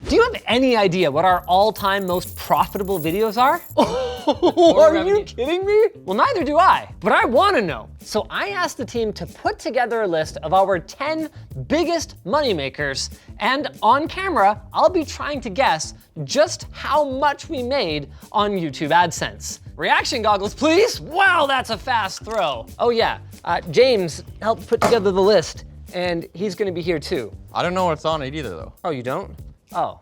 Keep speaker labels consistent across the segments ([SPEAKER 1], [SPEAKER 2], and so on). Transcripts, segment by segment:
[SPEAKER 1] Do you have any idea what our all-time most profitable videos are?
[SPEAKER 2] Are you kidding me?
[SPEAKER 1] Well, neither do I, but I want to know. So I asked the team to put together a list of our 10 biggest moneymakers, and on camera, I'll be trying to guess just how much we made on YouTube AdSense. Reaction goggles, please. Wow, that's a fast throw. Oh yeah, James helped put together the list, and he's gonna be here too.
[SPEAKER 2] I don't know what's on it either though.
[SPEAKER 1] Oh, you don't? Oh.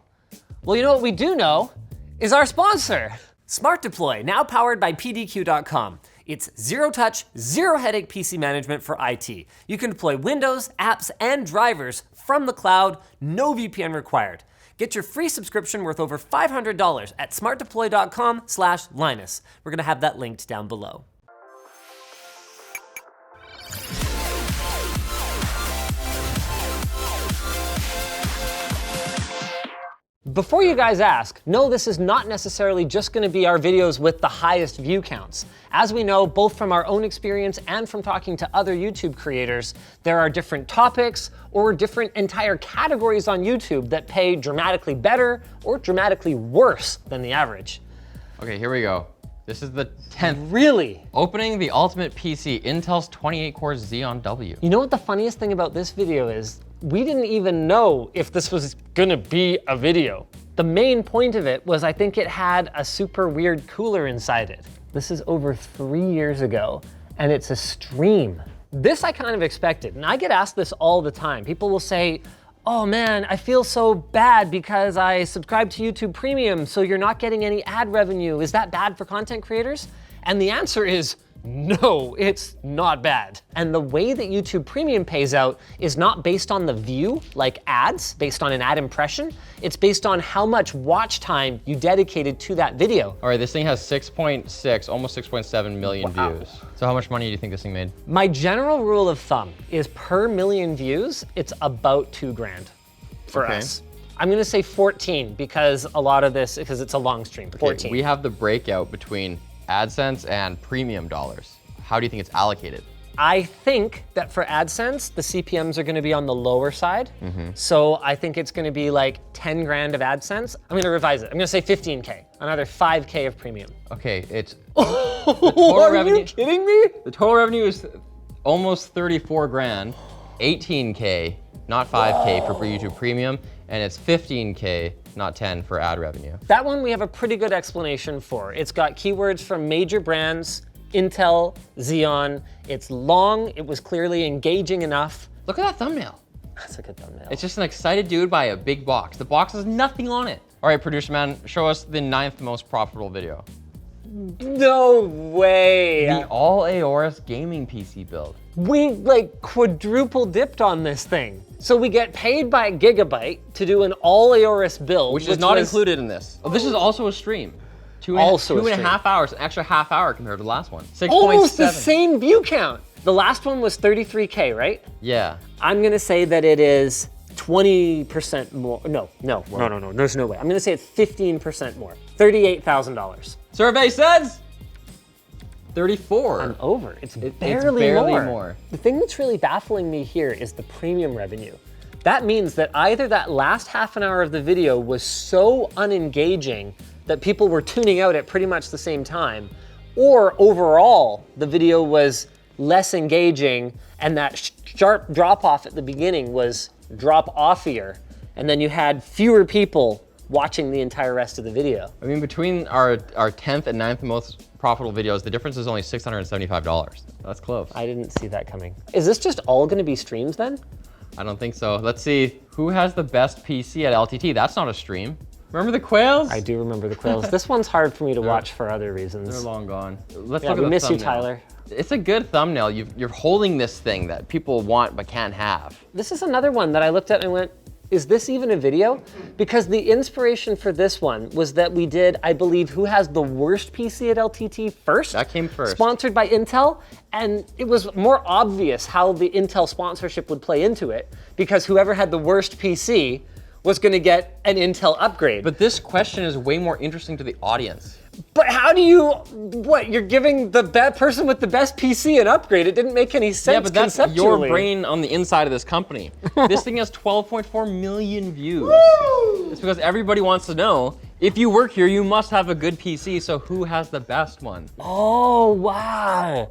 [SPEAKER 1] Well, you know what we do know is our sponsor. Smart Deploy, now powered by PDQ.com. It's zero touch, zero headache PC management for IT. You can deploy Windows, apps, and drivers from the cloud, no VPN required. Get your free subscription worth over $500 at smartdeploy.com/Linus. We're gonna have that linked down below. Before you guys ask, no, this is not necessarily just gonna be our videos with the highest view counts. As we know, both from our own experience and from talking to other YouTube creators, there are different topics or different entire categories on YouTube that pay dramatically better or dramatically worse than the average.
[SPEAKER 2] Okay, here we go. This is the 10th.
[SPEAKER 1] Really?
[SPEAKER 2] Opening the ultimate PC, Intel's 28-core Xeon W.
[SPEAKER 1] You know what the funniest thing about this video is? We didn't even know if this was gonna be a video. The main point of it was I think it had a super weird cooler inside it. This is over 3 years ago, and it's a stream. This I kind of expected, and I get asked this all the time. People will say, oh man, I feel so bad because I subscribe to YouTube Premium, so you're not getting any ad revenue. Is that bad for content creators? And the answer is, no, it's not bad. And the way that YouTube Premium pays out is not based on the view, like ads, based on an ad impression. It's based on how much watch time you dedicated to that video.
[SPEAKER 2] All right, this thing has 6.6, almost 6.7 million views. So how much money do you think this thing made?
[SPEAKER 1] My general rule of thumb is per million views, it's about 2 grand for us. I'm gonna say 14 because a lot of this, because it's a long stream, 14.
[SPEAKER 2] We have the breakout between AdSense and premium dollars. How do you think it's allocated?
[SPEAKER 1] I think that for AdSense, the CPMs are gonna be on the lower side. So I think it's gonna be like 10 grand of AdSense. I'm gonna revise it. I'm gonna say 15K, another 5K of premium.
[SPEAKER 2] Okay, it's
[SPEAKER 1] Are you kidding me?
[SPEAKER 2] The total revenue is almost 34 grand, 18K, not 5K for YouTube Premium, and it's 15K, not 10 for ad revenue.
[SPEAKER 1] That one we have a pretty good explanation for. It's got keywords from major brands, Intel, Xeon. It's long, it was clearly engaging enough.
[SPEAKER 2] Look at that thumbnail.
[SPEAKER 1] That's a good thumbnail.
[SPEAKER 2] It's just an excited dude by a big box. The box has nothing on it. All right, producer man, show us the 9th most profitable video.
[SPEAKER 1] No way.
[SPEAKER 2] The all Aorus gaming PC build.
[SPEAKER 1] We like quadruple dipped on this thing. So we get paid by Gigabyte to do an all Aorus build.
[SPEAKER 2] Which is not included in this. Oh, this is also a stream. Two and a half hours, an extra half hour compared to the last one. 6.7.
[SPEAKER 1] Almost the same view count. The last one was 33K, right?
[SPEAKER 2] Yeah.
[SPEAKER 1] I'm gonna say that it is 20% more. No, there's no way. I'm gonna say it's 15% more. $38,000.
[SPEAKER 2] Survey says 34.
[SPEAKER 1] I'm over. It's barely more. The thing that's really baffling me here is the premium revenue. That means that either that last half an hour of the video was so unengaging that people were tuning out at pretty much the same time, or overall, the video was less engaging and that sharp drop off at the beginning was drop offier, and then you had fewer people watching the entire rest of the video.
[SPEAKER 2] I mean, between our 10th and 9th most profitable videos, the difference is only $675. That's close.
[SPEAKER 1] I didn't see that coming. Is this just all gonna be streams then?
[SPEAKER 2] I don't think so. Let's see, who has the best PC at LTT? That's not a stream. Remember the quails?
[SPEAKER 1] I do remember the quails. This one's hard for me to watch for other reasons.
[SPEAKER 2] They're long gone. Let's
[SPEAKER 1] Yeah,
[SPEAKER 2] look at
[SPEAKER 1] we
[SPEAKER 2] the
[SPEAKER 1] miss you,
[SPEAKER 2] thumbnail.
[SPEAKER 1] Tyler.
[SPEAKER 2] It's a good thumbnail. You're holding this thing that people want but can't have.
[SPEAKER 1] This is another one that I looked at and went, is this even a video? Because the inspiration for this one was that we did, I believe, who has the worst PC at LTT first?
[SPEAKER 2] That came first.
[SPEAKER 1] Sponsored by Intel, and it was more obvious how the Intel sponsorship would play into it, because whoever had the worst PC was gonna get an Intel upgrade.
[SPEAKER 2] But this question is way more interesting to the audience.
[SPEAKER 1] But how do you, what, you're giving the person with the best PC an upgrade? It didn't make any sense.
[SPEAKER 2] Yeah, but that's your
[SPEAKER 1] conceptually.
[SPEAKER 2] brain on the inside of this company. This thing has 12.4 million views.
[SPEAKER 1] Woo!
[SPEAKER 2] It's because everybody wants to know, if you work here, you must have a good PC, so who has the best one?
[SPEAKER 1] Oh, wow.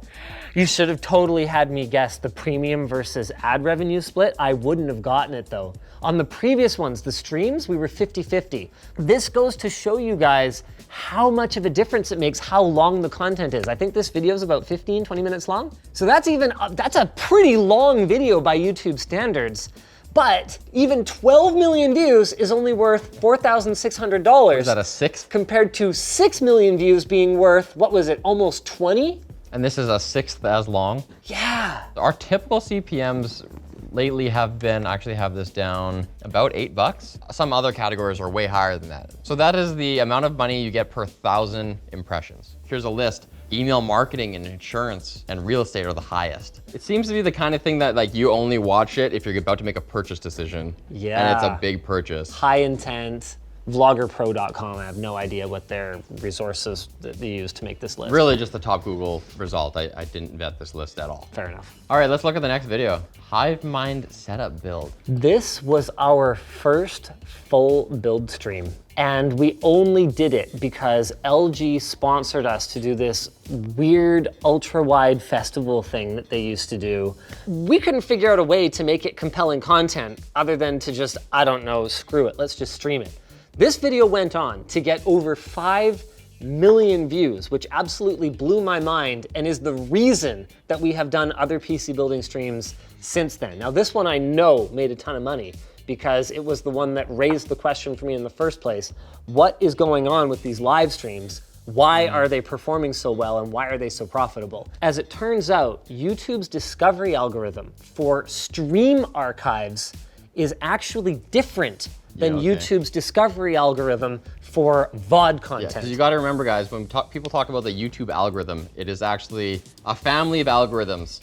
[SPEAKER 1] You should have totally had me guess the premium versus ad revenue split. I wouldn't have gotten it though. On the previous ones, the streams, we were 50-50. This goes to show you guys how much of a difference it makes how long the content is. I think this video is about 15, 20 minutes long. So that's a pretty long video by YouTube standards. But even 12 million views is only worth $4,600.
[SPEAKER 2] Is that a sixth?
[SPEAKER 1] Compared to 6 million views being worth, what was it, almost 20?
[SPEAKER 2] And this is a sixth as long?
[SPEAKER 1] Yeah.
[SPEAKER 2] Our typical CPMs lately have been, actually have this down, about $8. Some other categories are way higher than that. So that is the amount of money you get per 1,000 impressions. Here's a list. Email marketing and insurance and real estate are the highest. It seems to be the kind of thing that like you only watch it if you're about to make a purchase decision.
[SPEAKER 1] Yeah.
[SPEAKER 2] And it's a big purchase.
[SPEAKER 1] High intent. Vloggerpro.com, I have no idea what their resources that they use to make this list.
[SPEAKER 2] Really just the top Google result. I didn't vet this list at all.
[SPEAKER 1] Fair enough.
[SPEAKER 2] All right, let's look at the next video. HiveMind setup build.
[SPEAKER 1] This was our first full build stream. And we only did it because LG sponsored us to do this weird ultra wide festival thing that they used to do. We couldn't figure out a way to make it compelling content other than to just, I don't know, screw it, let's just stream it. This video went on to get over 5 million views, which absolutely blew my mind and is the reason that we have done other PC building streams since then. Now this one I know made a ton of money because it was the one that raised the question for me in the first place. What is going on with these live streams? Why are they performing so well and why are they so profitable? As it turns out, YouTube's discovery algorithm for stream archives is actually different than YouTube's discovery algorithm for VOD content.
[SPEAKER 2] Yeah, 'cause you gotta remember guys, when people talk about the YouTube algorithm, it is actually a family of algorithms.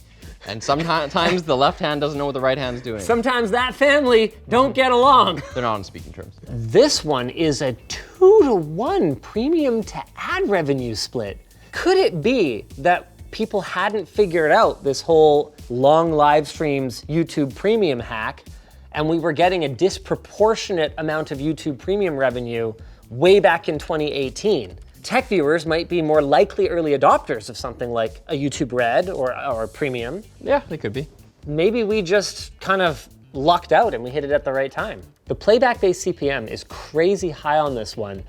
[SPEAKER 2] And sometimes the left hand doesn't know what the right hand's doing.
[SPEAKER 1] Sometimes that family don't get along.
[SPEAKER 2] They're not on speaking terms.
[SPEAKER 1] This one is a 2-to-1 premium to ad revenue split. Could it be that people hadn't figured out this whole long live streams YouTube premium hack and we were getting a disproportionate amount of YouTube premium revenue way back in 2018? Tech viewers might be more likely early adopters of something like a YouTube Red or Premium.
[SPEAKER 2] Yeah, they could be.
[SPEAKER 1] Maybe we just kind of lucked out and we hit it at the right time. The playback-based CPM is crazy high on this one,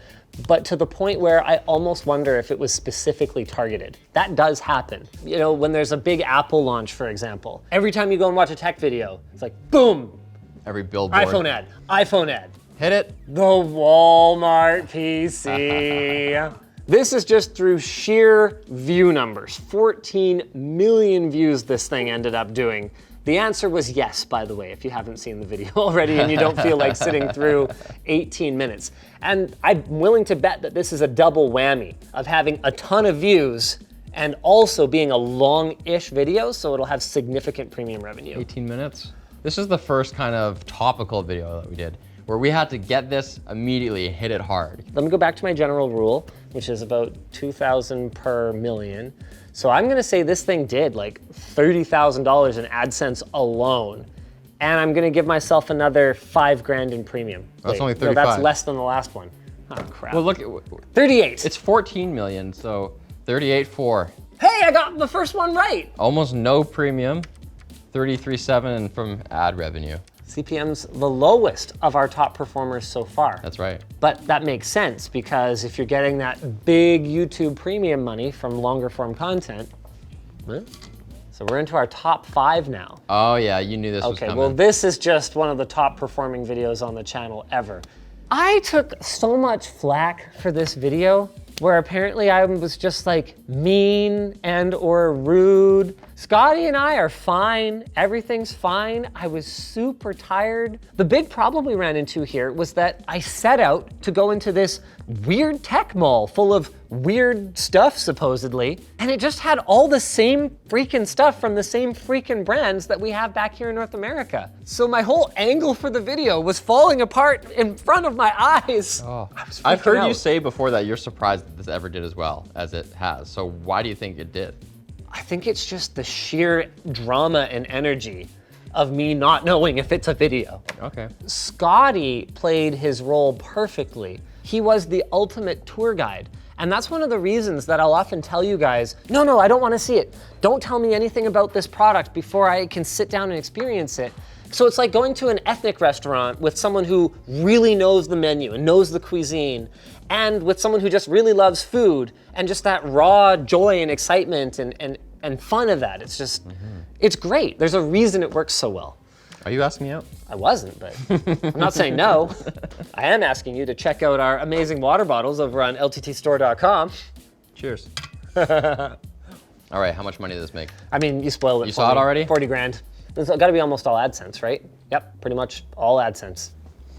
[SPEAKER 1] but to the point where I almost wonder if it was specifically targeted. That does happen. You know, when there's a big Apple launch, for example, every time you go and watch a tech video, it's like, boom,
[SPEAKER 2] Every billboard.
[SPEAKER 1] iPhone ad, iPhone ad.
[SPEAKER 2] Hit it.
[SPEAKER 1] The Walmart PC. This is just through sheer view numbers. 14 million views this thing ended up doing. The answer was yes, by the way, if you haven't seen the video already and you don't feel like sitting through 18 minutes. And I'm willing to bet that this is a double whammy of having a ton of views and also being a long-ish video, so it'll have significant premium revenue.
[SPEAKER 2] 18 minutes. This is the first kind of topical video that we did, where we had to get this immediately, hit it hard.
[SPEAKER 1] Let me go back to my general rule, which is about 2,000 per million. So I'm gonna say this thing did like $30,000 in AdSense alone. And I'm gonna give myself another 5 grand in premium.
[SPEAKER 2] That's only
[SPEAKER 1] No,
[SPEAKER 2] 35.
[SPEAKER 1] that's less than the last one. Oh crap.
[SPEAKER 2] Well, look,
[SPEAKER 1] 38.
[SPEAKER 2] it's 14 million, so 38.4.
[SPEAKER 1] Hey, I got the first one right.
[SPEAKER 2] Almost no premium, 33.7 from ad revenue.
[SPEAKER 1] CPM's the lowest of our top performers so far.
[SPEAKER 2] That's right.
[SPEAKER 1] But that makes sense because if you're getting that big YouTube premium money from longer form content, so we're into our top 5 now.
[SPEAKER 2] Oh yeah, you knew this was
[SPEAKER 1] Okay,
[SPEAKER 2] coming.
[SPEAKER 1] well this is just one of the top performing videos on the channel ever. I took so much flack for this video where apparently I was just like mean and or rude Scotty and I are fine. Everything's fine. I was super tired. The big problem we ran into here was that I set out to go into this weird tech mall full of weird stuff, supposedly, and it just had all the same freaking stuff from the same freaking brands that we have back here in North America. So my whole angle for the video was falling apart in front of my eyes.
[SPEAKER 2] Oh.
[SPEAKER 1] I was
[SPEAKER 2] I've
[SPEAKER 1] freaking
[SPEAKER 2] heard you
[SPEAKER 1] out.
[SPEAKER 2] say before that you're surprised that this ever did as well as it has. So why do you think it did?
[SPEAKER 1] I think it's just the sheer drama and energy of me not knowing if it's a video.
[SPEAKER 2] Okay.
[SPEAKER 1] Scotty played his role perfectly. He was the ultimate tour guide. And that's one of the reasons that I'll often tell you guys, no, I don't want to see it. Don't tell me anything about this product before I can sit down and experience it. So it's like going to an ethnic restaurant with someone who really knows the menu and knows the cuisine, and with someone who just really loves food and just that raw joy and excitement and fun of that. It's just, it's great. There's a reason it works so well.
[SPEAKER 2] Are you asking me out?
[SPEAKER 1] I wasn't, but I'm not saying no. I am asking you to check out our amazing water bottles over on lttstore.com.
[SPEAKER 2] Cheers. All right, how much money did this make?
[SPEAKER 1] I mean, you spoiled it.
[SPEAKER 2] You saw it already?
[SPEAKER 1] 40 grand. It's got to be almost all AdSense, right? Yep, pretty much all AdSense.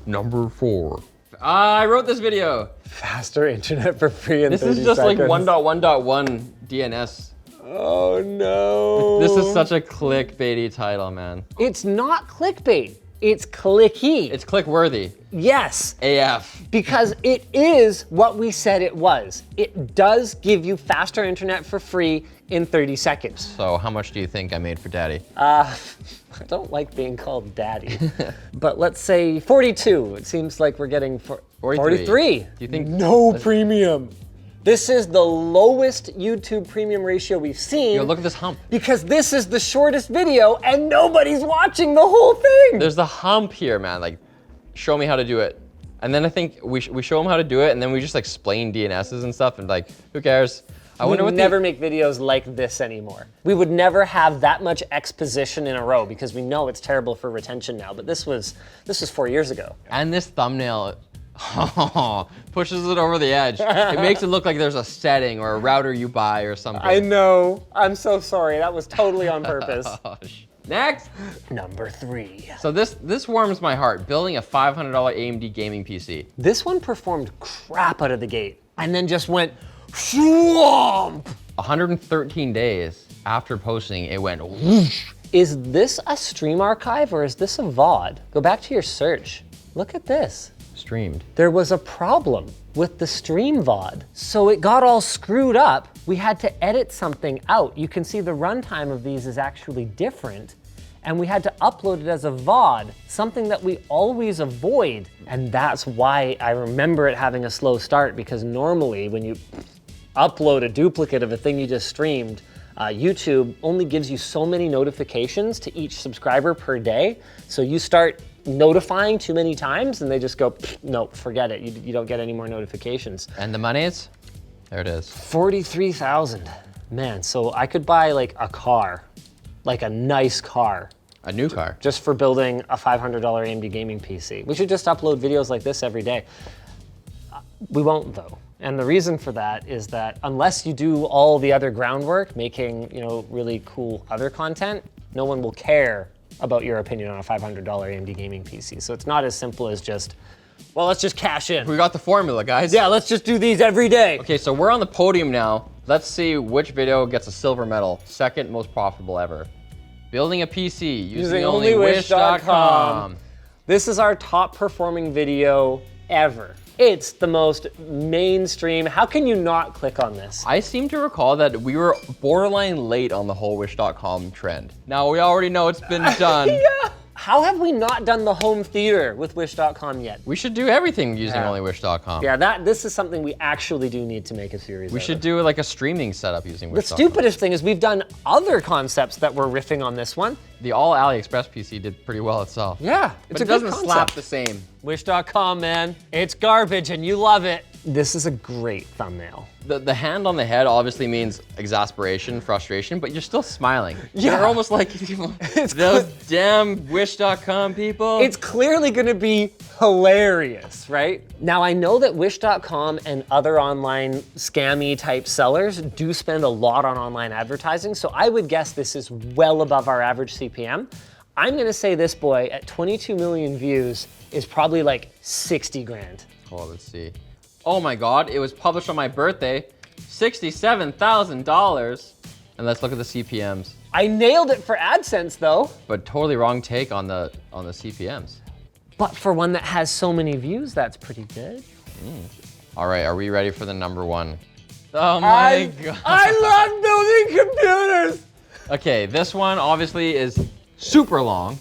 [SPEAKER 2] Number 4. I wrote this video.
[SPEAKER 1] Faster internet for free in 30
[SPEAKER 2] This is just
[SPEAKER 1] seconds.
[SPEAKER 2] like 1.1.1 DNS.
[SPEAKER 1] Oh no.
[SPEAKER 2] This is such a clickbaity title, man.
[SPEAKER 1] It's not clickbait. It's clicky.
[SPEAKER 2] It's click-worthy.
[SPEAKER 1] Yes.
[SPEAKER 2] AF.
[SPEAKER 1] Because it is what we said it was. It does give you faster internet for free in 30 seconds.
[SPEAKER 2] So how much do you think I made for daddy?
[SPEAKER 1] I don't like being called daddy, but let's say 42. It seems like we're getting 43.
[SPEAKER 2] Do you think?
[SPEAKER 1] No premium. This is the lowest YouTube premium ratio we've seen.
[SPEAKER 2] Yo, look at this hump.
[SPEAKER 1] Because this is the shortest video and nobody's watching the whole thing.
[SPEAKER 2] There's the hump here, man. Like, show me how to do it. And then I think we show them how to do it, and then we just explain DNSs and stuff, and like, who cares? I wonder
[SPEAKER 1] We
[SPEAKER 2] what
[SPEAKER 1] would never make videos like this anymore. We would never have that much exposition in a row because we know it's terrible for retention now, but this was 4 years ago.
[SPEAKER 2] And this thumbnail pushes it over the edge. It makes it look like there's a setting or a router you buy or something.
[SPEAKER 1] I know. I'm so sorry. That was totally on purpose.
[SPEAKER 2] Next.
[SPEAKER 1] Number 3.
[SPEAKER 2] So this warms my heart. Building a $500 AMD gaming PC.
[SPEAKER 1] This one performed crap out of the gate and then just went swamp.
[SPEAKER 2] 113 days after posting, it went whoosh.
[SPEAKER 1] Is this a stream archive or is this a VOD? Go back to your search. Look at this.
[SPEAKER 2] Streamed.
[SPEAKER 1] There was a problem with the stream VOD. So it got all screwed up. We had to edit something out. You can see the runtime of these is actually different. And we had to upload it as a VOD, something that we always avoid. And that's why I remember it having a slow start, because normally when you upload a duplicate of a thing you just streamed, YouTube only gives you so many notifications to each subscriber per day. So you start notifying too many times and they just go, no, forget it. You don't get any more notifications.
[SPEAKER 2] And the money's? There it is.
[SPEAKER 1] 43,000. Man, so I could buy like a car, like a nice car.
[SPEAKER 2] A new car.
[SPEAKER 1] Just for building a $500 AMD gaming PC. We should just upload videos like this every day. We won't though. And the reason for that is that unless you do all the other groundwork, making, really cool other content, no one will care about your opinion on a $500 AMD gaming PC. So it's not as simple as just, well, let's just cash in.
[SPEAKER 2] We got the formula, guys.
[SPEAKER 1] Yeah, let's just do these every day.
[SPEAKER 2] Okay, so we're on the podium now. Let's see which video gets a silver medal. Second most profitable ever. Building a PC using only wish.com.
[SPEAKER 1] This is our top performing video ever. It's the most mainstream. How can you not click on this?
[SPEAKER 2] I seem to recall that we were borderline late on the whole wish.com trend. Now we already know it's been done.
[SPEAKER 1] Yeah. How have we not done the home theater with wish.com yet?
[SPEAKER 2] We should do everything using only wish.com.
[SPEAKER 1] Yeah, this is something we actually do need to make a series
[SPEAKER 2] We
[SPEAKER 1] out
[SPEAKER 2] should
[SPEAKER 1] of.
[SPEAKER 2] do like a streaming setup using
[SPEAKER 1] The
[SPEAKER 2] wish.com.
[SPEAKER 1] stupidest thing is we've done other concepts that were riffing on this one.
[SPEAKER 2] The all AliExpress PC did pretty well itself.
[SPEAKER 1] Yeah,
[SPEAKER 2] But
[SPEAKER 1] it's a
[SPEAKER 2] it
[SPEAKER 1] good
[SPEAKER 2] doesn't
[SPEAKER 1] concept.
[SPEAKER 2] slap the same.
[SPEAKER 1] Wish.com, man. It's garbage and you love it. This is a great thumbnail.
[SPEAKER 2] The hand on the head obviously means exasperation, frustration, but you're still smiling.
[SPEAKER 1] Yeah.
[SPEAKER 2] You're almost like, those damn Wish.com people.
[SPEAKER 1] It's clearly gonna be hilarious, right? Now I know that Wish.com and other online scammy type sellers do spend a lot on online advertising, so I would guess this is well above our average CPM. I'm gonna say this boy at 22 million views is probably like 60 grand.
[SPEAKER 2] Oh, let's see. Oh my God, it was published on my birthday, $67,000. And let's look at the CPMs.
[SPEAKER 1] I nailed it for AdSense though.
[SPEAKER 2] But totally wrong take on the CPMs.
[SPEAKER 1] But for one that has so many views, that's pretty good.
[SPEAKER 2] All right, are we ready for the number one? Oh my God.
[SPEAKER 1] I love building computers.
[SPEAKER 2] Okay, this one obviously is super long.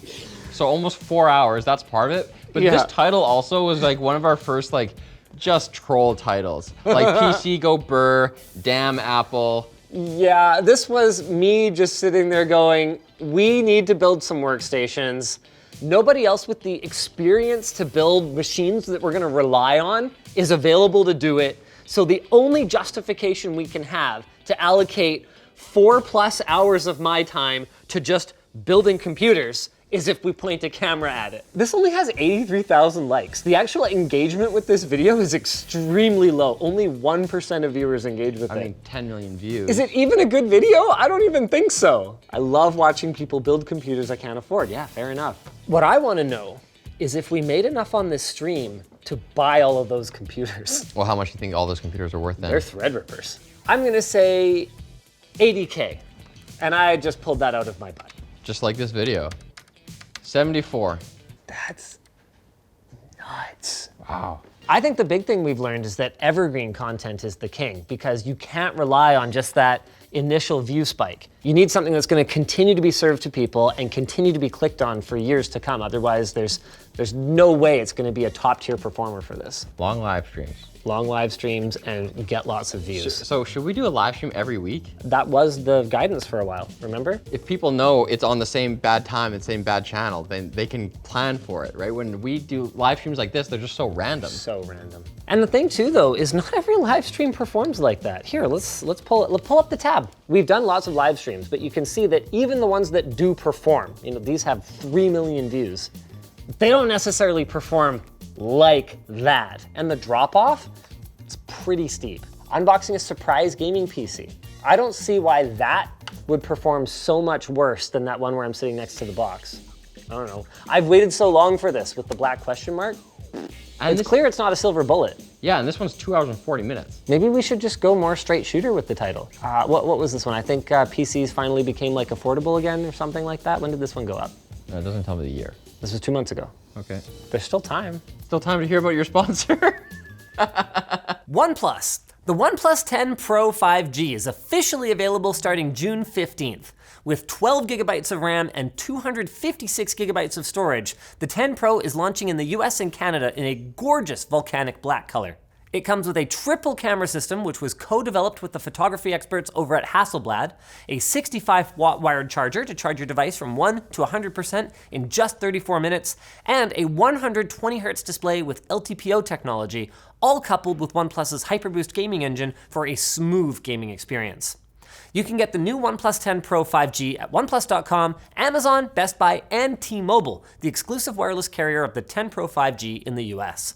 [SPEAKER 2] So almost 4 hours, that's part of it. But
[SPEAKER 1] Yeah.
[SPEAKER 2] this title also was like one of our first like just troll titles. Like PC go burr, damn Apple.
[SPEAKER 1] Yeah, this was me just sitting there going, we need to build some workstations. Nobody else with the experience to build machines that we're gonna rely on is available to do it. So the only justification we can have to allocate 4+ hours of my time to just building computers is if we point a camera at it. This only has 83,000 likes. The actual engagement with this video is extremely low. Only 1% of viewers engage with it.
[SPEAKER 2] I mean, 10 million views.
[SPEAKER 1] Is it even a good video? I don't even think so. I love watching people build computers I can't afford. Yeah, fair enough. What I want to know is if we made enough on this stream to buy all of those computers.
[SPEAKER 2] Well, how much do you think all those computers are worth then?
[SPEAKER 1] They're Threadrippers. I'm gonna say 80K. And I just pulled that out of my butt.
[SPEAKER 2] Just like this video. 74.
[SPEAKER 1] That's nuts.
[SPEAKER 2] Wow.
[SPEAKER 1] I think the big thing we've learned is that evergreen content is the king because you can't rely on just that initial view spike. You need something that's going to continue to be served to people and continue to be clicked on for years to come. Otherwise, there's no way it's going to be a top tier performer for this.
[SPEAKER 2] Long live streams.
[SPEAKER 1] Long live streams and get lots of views.
[SPEAKER 2] So should we do a live stream every week?
[SPEAKER 1] That was the guidance for a while, remember?
[SPEAKER 2] If people know it's on the same bad time and same bad channel, then they can plan for it, right? When we do live streams like this, they're just so random.
[SPEAKER 1] So random. And the thing too, though, is not every live stream performs like that. Here, let's pull up the tab. We've done lots of live streams, but you can see that even the ones that do perform, these have 3 million views. They don't necessarily perform like that. And the drop off, it's pretty steep. Unboxing a surprise gaming PC. I don't see why that would perform so much worse than that one where I'm sitting next to the box. I don't know. I've waited so long for this with the black question mark. And it's clear it's not a silver bullet.
[SPEAKER 2] Yeah, and this one's 2 hours and 40 minutes.
[SPEAKER 1] Maybe we should just go more straight shooter with the title. What was this one? I think PCs finally became like affordable again or something like that. When did this one go up?
[SPEAKER 2] No, it doesn't tell me the year.
[SPEAKER 1] This was 2 months ago.
[SPEAKER 2] Okay.
[SPEAKER 1] There's still time.
[SPEAKER 2] Still time to hear about your sponsor.
[SPEAKER 3] OnePlus. The OnePlus 10 Pro 5G is officially available starting June 15th. With 12 gigabytes of RAM and 256 gigabytes of storage, the 10 Pro is launching in the US and Canada in a gorgeous volcanic black color. It comes with a triple camera system, which was co-developed with the photography experts over at Hasselblad, a 65-watt wired charger to charge your device from 1 to 100% in just 34 minutes, and a 120 Hz display with LTPO technology, all coupled with OnePlus's HyperBoost gaming engine for a smooth gaming experience. You can get the new OnePlus 10 Pro 5G at oneplus.com, Amazon, Best Buy, and T-Mobile, the exclusive wireless carrier of the 10 Pro 5G in the US.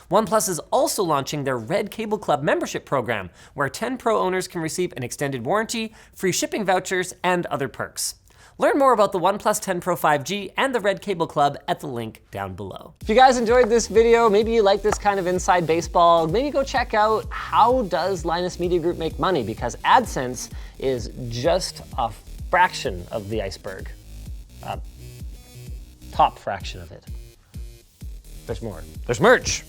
[SPEAKER 3] OnePlus is also launching their Red Cable Club membership program, where 10 Pro owners can receive an extended warranty, free shipping vouchers, and other perks. Learn more about the OnePlus 10 Pro 5G and the Red Cable Club at the link down below.
[SPEAKER 1] If you guys enjoyed this video, maybe you like this kind of inside baseball, maybe go check out how does Linus Media Group make money, because AdSense is just a fraction of the iceberg. Top fraction of it. There's more. There's merch.